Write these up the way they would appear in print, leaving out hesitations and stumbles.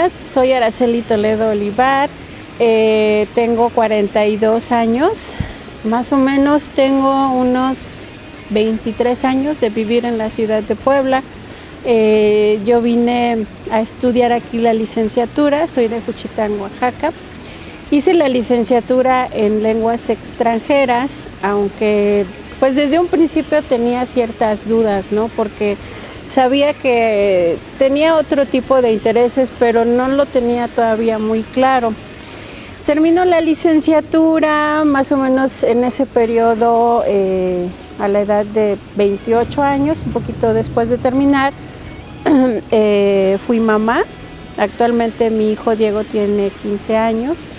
días, soy Araceli Toledo Olivar, tengo 42 años, más o menos tengo unos 23 años de vivir en la ciudad de Puebla. Yo vine a estudiar aquí la licenciatura, soy de Juchitán, Oaxaca. Hice la licenciatura en lenguas extranjeras, aunque pues desde un principio tenía ciertas dudas, ¿no? Porque sabía que tenía otro tipo de intereses, pero no lo tenía todavía muy claro. Termino la licenciatura más o menos en ese periodo, a la edad de 28 años, un poquito después de terminar. Fui mamá. Actualmente mi hijo Diego tiene 15 años.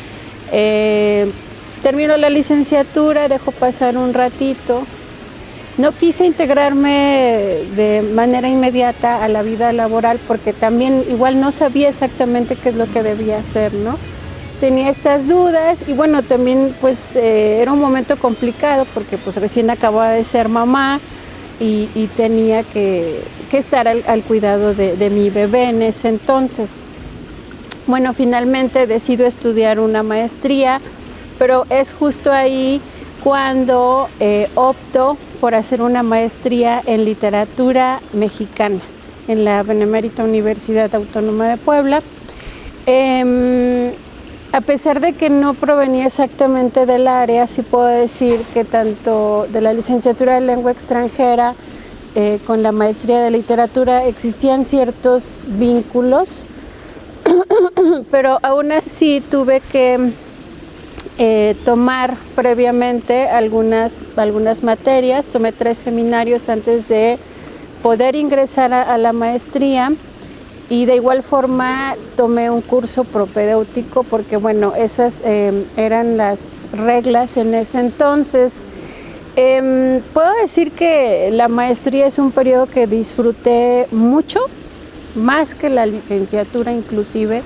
Termino la licenciatura, dejo pasar un ratito. No quise integrarme de manera inmediata a la vida laboral porque también igual no sabía exactamente qué es lo que debía hacer, ¿no? Tenía estas dudas y bueno, también pues era un momento complicado porque pues recién acababa de ser mamá y tenía que estar al cuidado de mi bebé en ese entonces. Bueno, finalmente decido estudiar una maestría, pero es justo ahí cuando opto por hacer una maestría en literatura mexicana en la Benemérita Universidad Autónoma de Puebla. A pesar de que no provenía exactamente del área, sí puedo decir que tanto de la licenciatura de lengua extranjera con la maestría de literatura existían ciertos vínculos, pero aún así tuve que tomar previamente algunas materias. Tomé 3 seminarios antes de poder ingresar a la maestría y de igual forma tomé un curso propedéutico porque bueno, esas eran las reglas en ese entonces. Puedo decir que la maestría es un periodo que disfruté mucho, más que la licenciatura inclusive,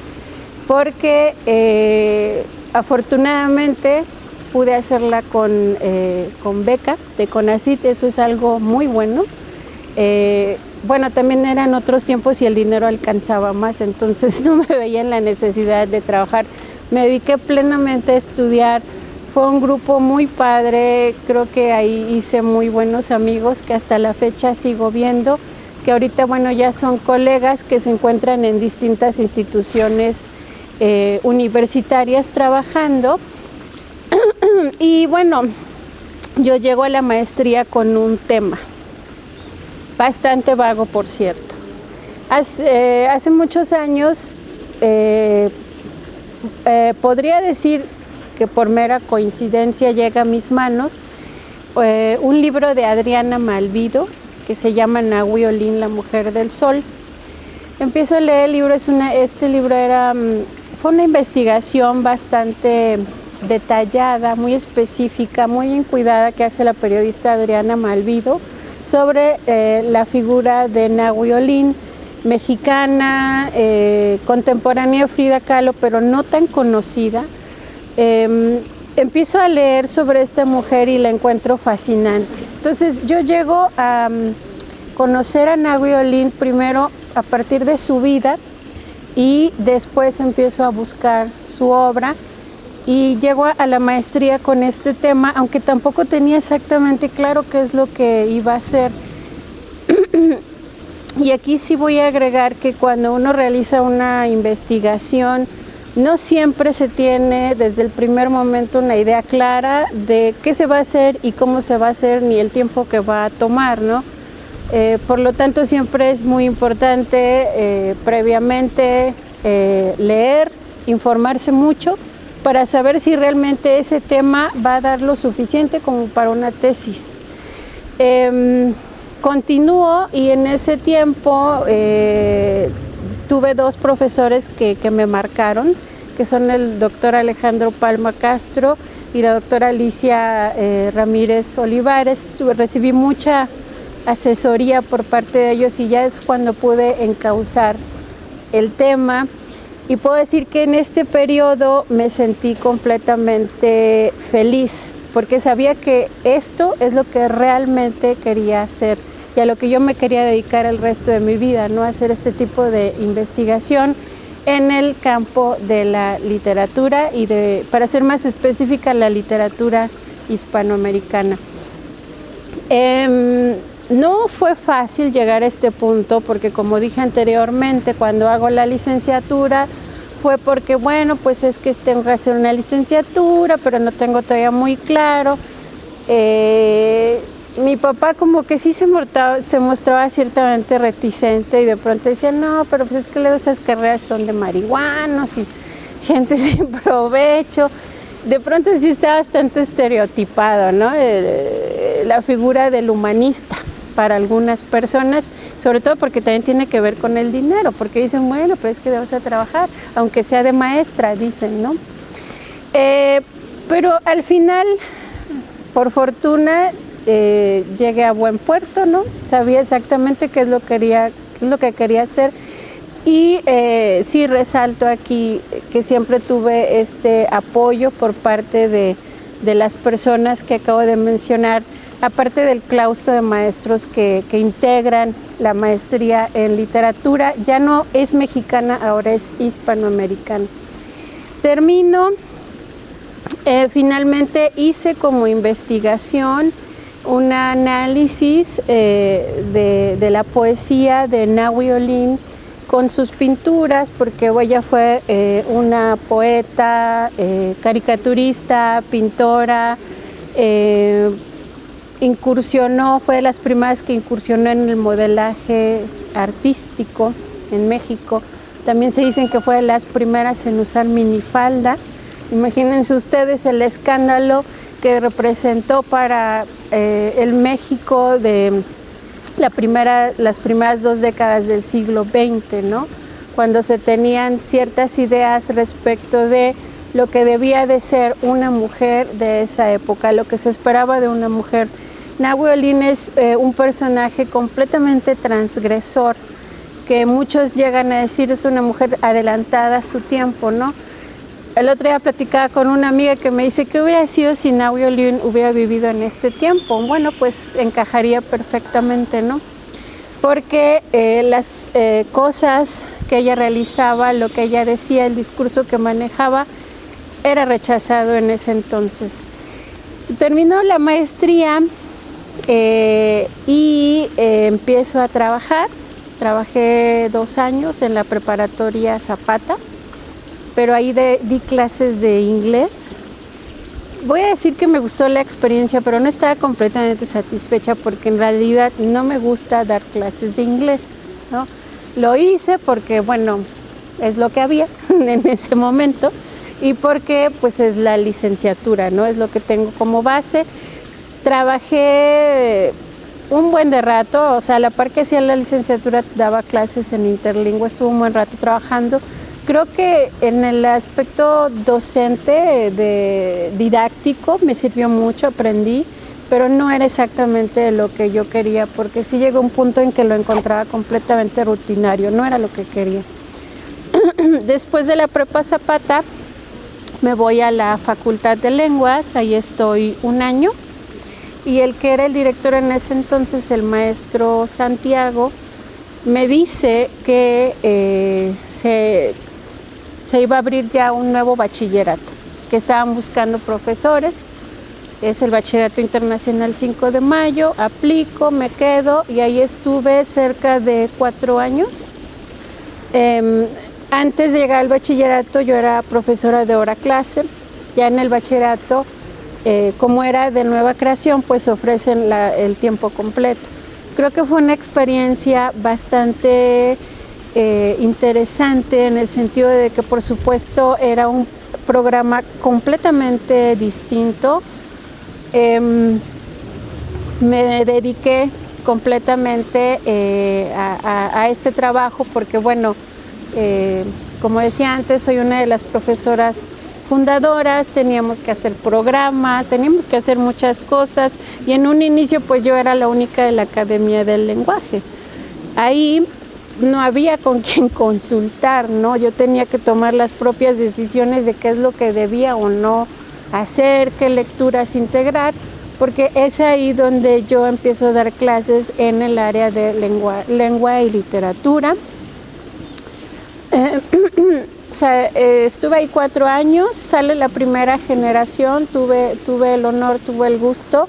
porque afortunadamente pude hacerla con beca de CONACYT. Eso es algo muy bueno. Bueno, también eran otros tiempos y el dinero alcanzaba más, entonces no me veía en la necesidad de trabajar. Me dediqué plenamente a estudiar. Fue un grupo muy padre, creo que ahí hice muy buenos amigos que hasta la fecha sigo viendo, que ahorita bueno ya son colegas que se encuentran en distintas instituciones universitarias trabajando. Y bueno, yo llego a la maestría con un tema bastante vago, por cierto. Hace muchos años, podría decir que por mera coincidencia llega a mis manos un libro de Adriana Malvido que se llama Nahui Olin, la mujer del sol. Empiezo a leer el libro. Este libro fue una investigación bastante detallada, muy específica, muy bien cuidada que hace la periodista Adriana Malvido sobre la figura de Nahui Olin, mexicana, contemporánea de Frida Kahlo, pero no tan conocida. Empiezo a leer sobre esta mujer y la encuentro fascinante. Entonces yo llego a conocer a Nahui Olin primero a partir de su vida y después empiezo a buscar su obra. Y llego a la maestría con este tema, aunque tampoco tenía exactamente claro qué es lo que iba a hacer. Y aquí sí voy a agregar que cuando uno realiza una investigación, no siempre se tiene desde el primer momento una idea clara de qué se va a hacer y cómo se va a hacer, ni el tiempo que va a tomar, ¿no? Por lo tanto, siempre es muy importante previamente leer, informarse mucho, para saber si realmente ese tema va a dar lo suficiente como para una tesis. Continúo y en ese tiempo tuve 2 profesores que me marcaron, que son el doctor Alejandro Palma Castro y la doctora Alicia Ramírez Olivares. Recibí mucha asesoría por parte de ellos y ya es cuando pude encauzar el tema. Y puedo decir que en este periodo me sentí completamente feliz, porque sabía que esto es lo que realmente quería hacer y a lo que yo me quería dedicar el resto de mi vida, ¿no? Hacer este tipo de investigación en el campo de la literatura y para ser más específica, la literatura hispanoamericana. No fue fácil llegar a este punto porque, como dije anteriormente, cuando hago la licenciatura fue porque, bueno, pues es que tengo que hacer una licenciatura, pero no tengo todavía muy claro. Mi papá como que sí se mostraba ciertamente reticente y de pronto decía, no, pero pues es que luego esas carreras son de marihuanos y gente sin provecho. De pronto sí está bastante estereotipado, ¿no? La figura del humanista para algunas personas, sobre todo porque también tiene que ver con el dinero, porque dicen, bueno, pero es que debes a trabajar, aunque sea de maestra, dicen, ¿no? Pero al final, por fortuna, llegué a buen puerto, ¿no? Sabía exactamente qué es lo que quería hacer. Y sí resalto aquí que siempre tuve este apoyo por parte de las personas que acabo de mencionar, aparte del claustro de maestros que integran la maestría en literatura. Ya no es mexicana, ahora es hispanoamericana. Termino, finalmente hice como investigación un análisis de la poesía de Nahui Olin con sus pinturas, porque ella fue una poeta, caricaturista, pintora, fue de las primeras que incursionó en el modelaje artístico en México. También se dicen que fue de las primeras en usar minifalda. Imagínense ustedes el escándalo que representó para el México de las primeras 2 décadas del siglo XX, ¿no? Cuando se tenían ciertas ideas respecto de lo que debía de ser una mujer de esa época, lo que se esperaba de una mujer. Nahui Olin es un personaje completamente transgresor, que muchos llegan a decir es una mujer adelantada a su tiempo, ¿no? El otro día platicaba con una amiga que me dice, ¿qué hubiera sido si Nahui Olin hubiera vivido en este tiempo? Bueno, pues encajaría perfectamente, ¿no? Porque las cosas que ella realizaba, lo que ella decía, el discurso que manejaba, era rechazado en ese entonces. Terminó la maestría y empiezo a trabajar. Trabajé 2 años en la preparatoria Zapata, pero ahí di clases de inglés. Voy a decir que me gustó la experiencia, pero no estaba completamente satisfecha porque en realidad no me gusta dar clases de inglés, ¿no? Lo hice porque, bueno, es lo que había en ese momento y porque pues es la licenciatura, ¿no? Es lo que tengo como base. Trabajé un buen de rato, o sea, a la par que hacía la licenciatura daba clases en interlingüe, estuve un buen rato trabajando. Creo que en el aspecto docente, didáctico, me sirvió mucho, aprendí, pero no era exactamente lo que yo quería, porque sí llegó un punto en que lo encontraba completamente rutinario, no era lo que quería. Después de la prepa Zapata, me voy a la Facultad de Lenguas, ahí estoy 1 año, y el que era el director en ese entonces, el maestro Santiago, me dice que se iba a abrir ya un nuevo bachillerato, que estaban buscando profesores. Es el Bachillerato Internacional 5 de Mayo, aplico, me quedo y ahí estuve cerca de 4 años. Antes de llegar al bachillerato yo era profesora de hora clase. Ya en el bachillerato, como era de nueva creación, pues ofrecen el tiempo completo. Creo que fue una experiencia bastante interesante en el sentido de que, por supuesto, era un programa completamente distinto. Me dediqué completamente a este trabajo porque, bueno, como decía antes, soy una de las profesoras fundadoras, teníamos que hacer programas, teníamos que hacer muchas cosas y en un inicio pues yo era la única de la Academia del Lenguaje. Ahí no había con quien consultar, ¿no? Yo tenía que tomar las propias decisiones de qué es lo que debía o no hacer, qué lecturas integrar, porque es ahí donde yo empiezo a dar clases en el área de lengua y literatura. Eh, o sea, estuve ahí 4 años, sale la primera generación, tuve el honor, tuve el gusto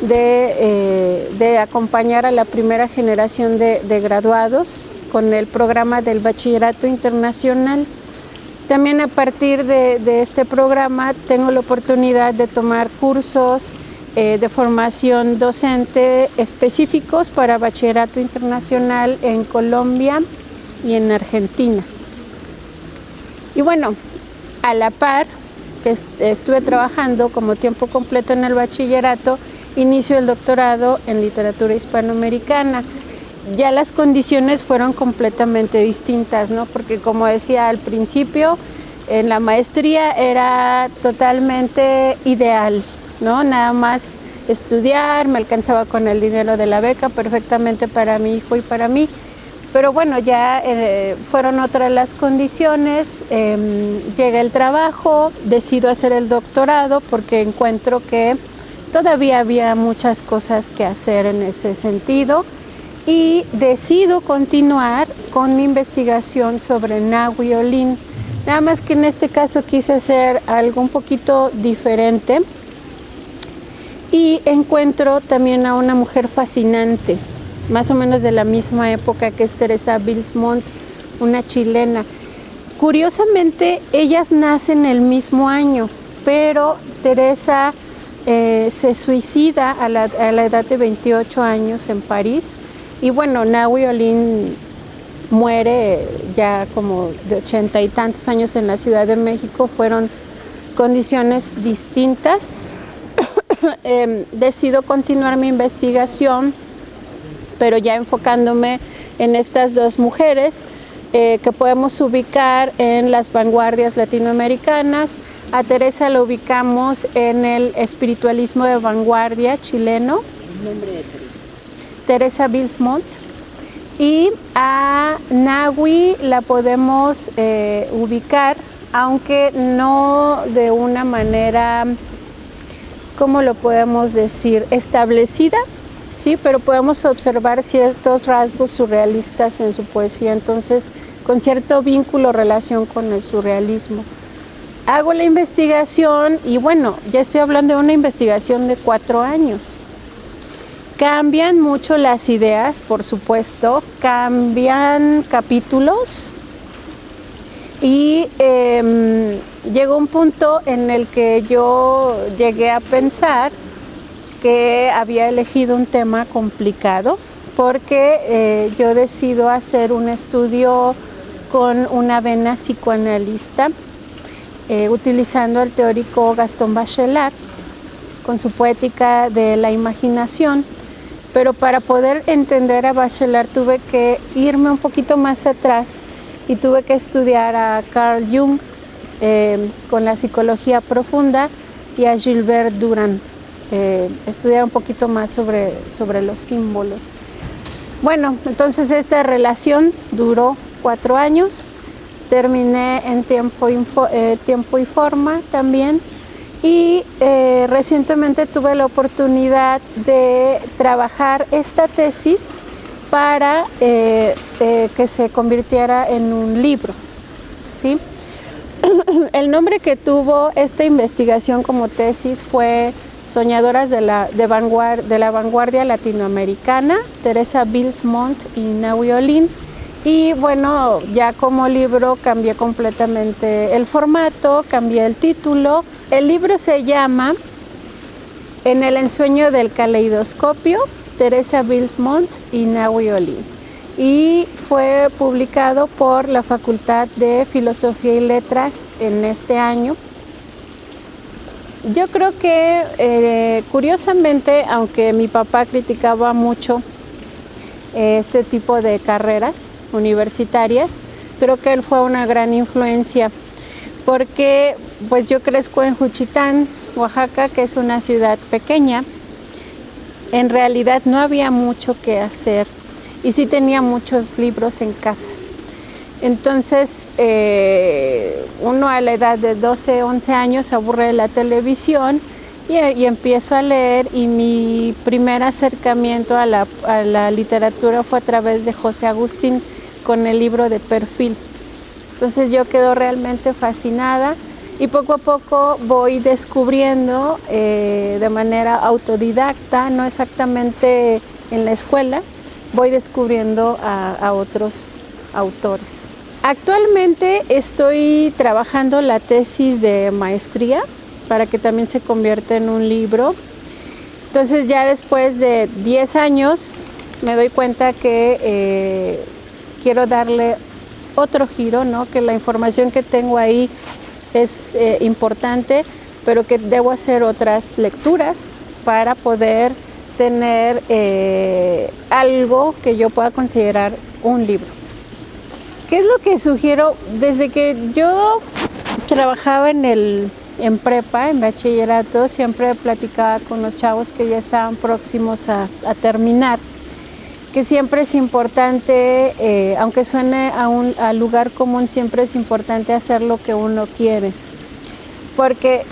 de acompañar a la primera generación de graduados con el programa del Bachillerato Internacional. También a partir de este programa tengo la oportunidad de tomar cursos de formación docente específicos para Bachillerato Internacional en Colombia y en Argentina. Y bueno, a la par que estuve trabajando como tiempo completo en el bachillerato, inicio el doctorado en literatura hispanoamericana. Ya las condiciones fueron completamente distintas, ¿no? Porque como decía al principio, en la maestría era totalmente ideal, ¿no? Nada más estudiar, me alcanzaba con el dinero de la beca perfectamente para mi hijo y para mí. Pero bueno, ya fueron otras las condiciones, llega el trabajo, decido hacer el doctorado porque encuentro que todavía había muchas cosas que hacer en ese sentido y decido continuar con mi investigación sobre Nahui Olin. Nada más que en este caso quise hacer algo un poquito diferente y encuentro también a una mujer fascinante, más o menos de la misma época, que es Teresa Bilsmont, una chilena. Curiosamente, ellas nacen el mismo año, pero Teresa se suicida a la edad de 28 años en París. Y bueno, Nahui Olin muere ya como de 80 y tantos años en la Ciudad de México. Fueron condiciones distintas. Decido continuar mi investigación, pero ya enfocándome en estas dos mujeres que podemos ubicar en las vanguardias latinoamericanas. A Teresa la ubicamos en el espiritualismo de vanguardia chileno. ¿El nombre de Teresa? Teresa Bilsmont. Y a Nahui la podemos ubicar, aunque no de una manera, ¿cómo lo podemos decir?, establecida, sí, pero podemos observar ciertos rasgos surrealistas en su poesía, entonces con cierto vínculo, relación con el surrealismo. Hago la investigación y bueno, ya estoy hablando de una investigación de 4 años. Cambian mucho las ideas, por supuesto, cambian capítulos y llegó un punto en el que yo llegué a pensar que había elegido un tema complicado porque yo decido hacer un estudio con una vena psicoanalista utilizando el teórico Gaston Bachelard con su poética de la imaginación. Pero para poder entender a Bachelard tuve que irme un poquito más atrás y tuve que estudiar a Carl Jung con la psicología profunda y a Gilbert Durand, estudiar un poquito más sobre los símbolos. Bueno, entonces esta relación duró 4 años, terminé en Tiempo y Forma también. Y recientemente tuve la oportunidad de trabajar esta tesis para que se convirtiera en un libro, ¿sí? El nombre que tuvo esta investigación como tesis fue Soñadoras de la vanguardia latinoamericana, Teresa Bilsmont y Nahui Olin. Y bueno, ya como libro cambié completamente el formato, cambié el título. El libro se llama En el ensueño del caleidoscopio, Teresa Bilsmont y Nahui Olin. Y fue publicado por la Facultad de Filosofía y Letras en este año. Yo creo que curiosamente, aunque mi papá criticaba mucho este tipo de carreras universitarias, creo que él fue una gran influencia porque pues yo crezco en Juchitán, Oaxaca, que es una ciudad pequeña. En realidad no había mucho que hacer y sí tenía muchos libros en casa. Entonces uno a la edad de 12, 11 años se aburre de la televisión y empiezo a leer, y mi primer acercamiento a la literatura fue a través de José Agustín con el libro de Perfil. Entonces yo quedo realmente fascinada y poco a poco voy descubriendo de manera autodidacta, no exactamente en la escuela, voy descubriendo a otros autores. Actualmente estoy trabajando la tesis de maestría para que también se convierta en un libro. Entonces ya después de 10 años me doy cuenta que quiero darle otro giro, ¿no? Que la información que tengo ahí es importante, pero que debo hacer otras lecturas para poder tener algo que yo pueda considerar un libro. ¿Qué es lo que sugiero? Desde que yo trabajaba en prepa, en bachillerato, siempre platicaba con los chavos que ya estaban próximos a terminar, que siempre es importante, aunque suene a lugar común, siempre es importante hacer lo que uno quiere, porque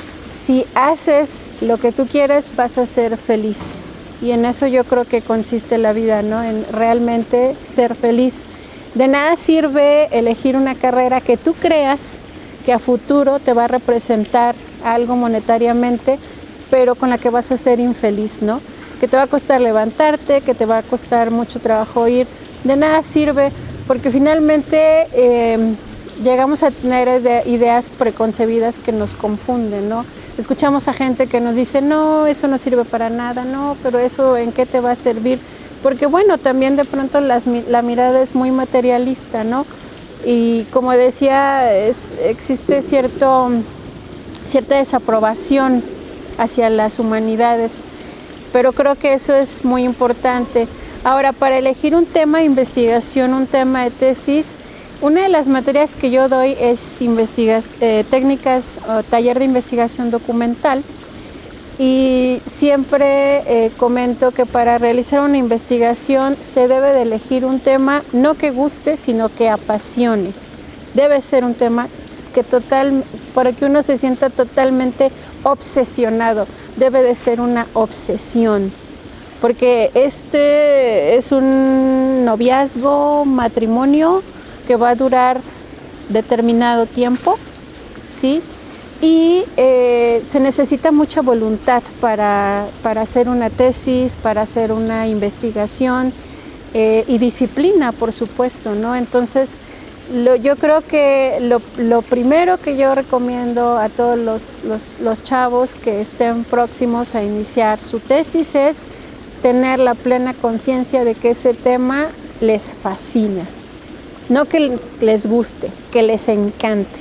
si haces lo que tú quieres vas a ser feliz, y en eso yo creo que consiste la vida, ¿no? En realmente ser feliz. De nada sirve elegir una carrera que tú creas que a futuro te va a representar algo monetariamente, pero con la que vas a ser infeliz, ¿no? Que te va a costar levantarte, que te va a costar mucho trabajo ir. De nada sirve, porque finalmente llegamos a tener ideas preconcebidas que nos confunden, ¿no? Escuchamos a gente que nos dice, no, eso no sirve para nada, no, pero eso ¿en qué te va a servir? Porque bueno, también de pronto la mirada es muy materialista, ¿no? Y como decía, existe cierta desaprobación hacia las humanidades, pero creo que eso es muy importante. Ahora, para elegir un tema de investigación, un tema de tesis, una de las materias que yo doy es técnicas o taller de investigación documental. Y siempre comento que para realizar una investigación se debe de elegir un tema no que guste, sino que apasione. Debe ser un tema para que uno se sienta totalmente obsesionado. Debe de ser una obsesión, porque este es un noviazgo, matrimonio que va a durar determinado tiempo, ¿sí? Y se necesita mucha voluntad para hacer una tesis, para hacer una investigación y disciplina, por supuesto, ¿no? Entonces, yo creo que lo primero que yo recomiendo a todos los chavos que estén próximos a iniciar su tesis es tener la plena conciencia de que ese tema les fascina, no que les guste, que les encante.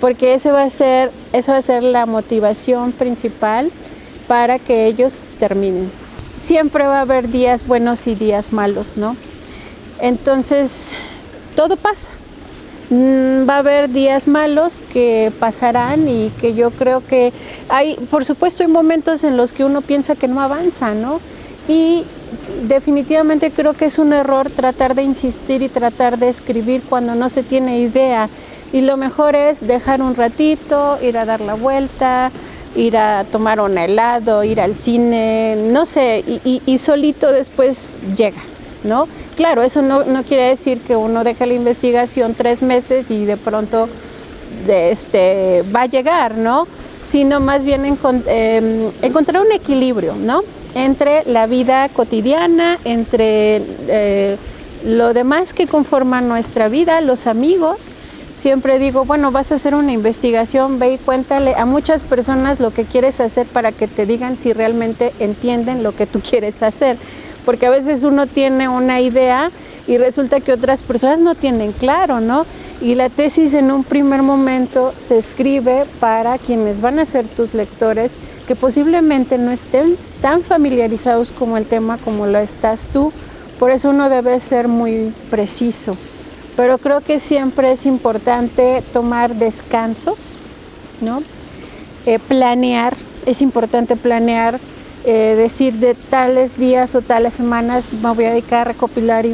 Porque esa va a ser la motivación principal para que ellos terminen. Siempre va a haber días buenos y días malos, ¿no? Entonces, todo pasa. Va a haber días malos que pasarán y que yo creo que por supuesto, hay momentos en los que uno piensa que no avanza, ¿no? Y definitivamente creo que es un error tratar de insistir y tratar de escribir cuando no se tiene idea. Y lo mejor es dejar un ratito, ir a dar la vuelta, ir a tomar un helado, ir al cine, no sé, y solito después llega, ¿no? Claro, eso no quiere decir que uno deje la investigación 3 meses y de pronto va a llegar, ¿no? Sino más bien encontrar un equilibrio, ¿no? Entre la vida cotidiana, entre lo demás que conforma nuestra vida, los amigos. Siempre digo, bueno, vas a hacer una investigación, ve y cuéntale a muchas personas lo que quieres hacer para que te digan si realmente entienden lo que tú quieres hacer. Porque a veces uno tiene una idea y resulta que otras personas no tienen claro, ¿no? Y la tesis en un primer momento se escribe para quienes van a ser tus lectores, que posiblemente no estén tan familiarizados como el tema como lo estás tú. Por eso uno debe ser muy preciso. Pero creo que siempre es importante tomar descansos, ¿no? Planear, es importante planear, decir de tales días o tales semanas me voy a dedicar a recopilar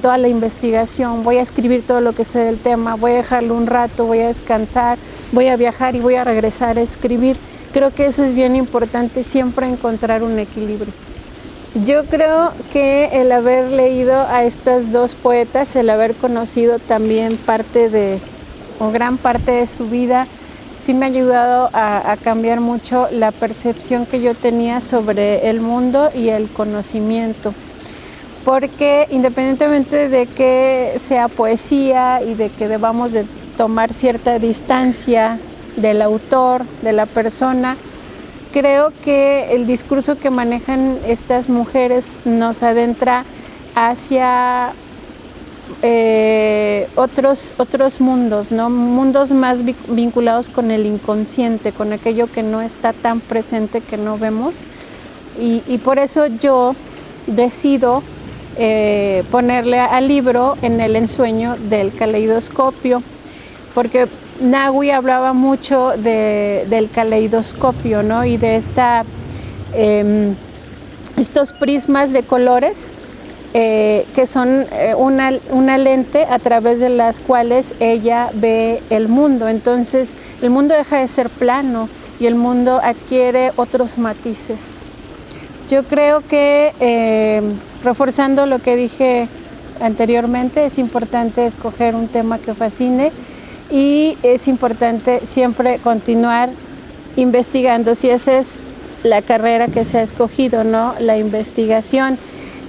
toda la investigación, voy a escribir todo lo que sé del tema, voy a dejarlo un rato, voy a descansar, voy a viajar y voy a regresar a escribir. Creo que eso es bien importante, siempre encontrar un equilibrio. Yo creo que el haber leído a estas dos poetas, el haber conocido también parte de o gran parte de su vida, sí me ha ayudado a cambiar mucho la percepción que yo tenía sobre el mundo y el conocimiento. Porque independientemente de que sea poesía y de que debamos de tomar cierta distancia del autor, de la persona, creo que el discurso que manejan estas mujeres nos adentra hacia otros mundos, ¿no? Mundos más vinculados con el inconsciente, con aquello que no está tan presente, que no vemos. Y por eso yo decido ponerle al libro en el ensueño del caleidoscopio, porque Nahui hablaba mucho del caleidoscopio, ¿no? Y de estos prismas de colores que son una lente a través de las cuales ella ve el mundo. Entonces el mundo deja de ser plano y el mundo adquiere otros matices. Yo creo que, reforzando lo que dije anteriormente, es importante escoger un tema que fascine y es importante siempre continuar investigando, si esa es la carrera que se ha escogido, ¿no? La investigación.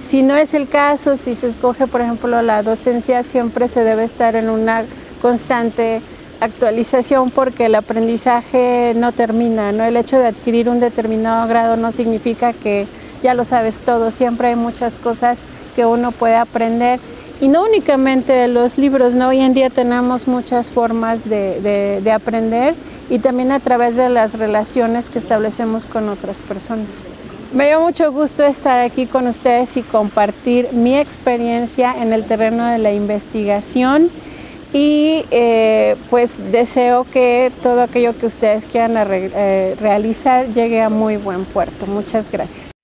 Si no es el caso, si se escoge, por ejemplo, la docencia, siempre se debe estar en una constante actualización, porque el aprendizaje no termina, ¿no? El hecho de adquirir un determinado grado no significa que ya lo sabes todo, siempre hay muchas cosas que uno puede aprender, y no únicamente de los libros, ¿no? Hoy en día tenemos muchas formas de aprender, y también a través de las relaciones que establecemos con otras personas. Me dio mucho gusto estar aquí con ustedes y compartir mi experiencia en el terreno de la investigación. Y pues deseo que todo aquello que ustedes quieran realizar llegue a muy buen puerto. Muchas gracias.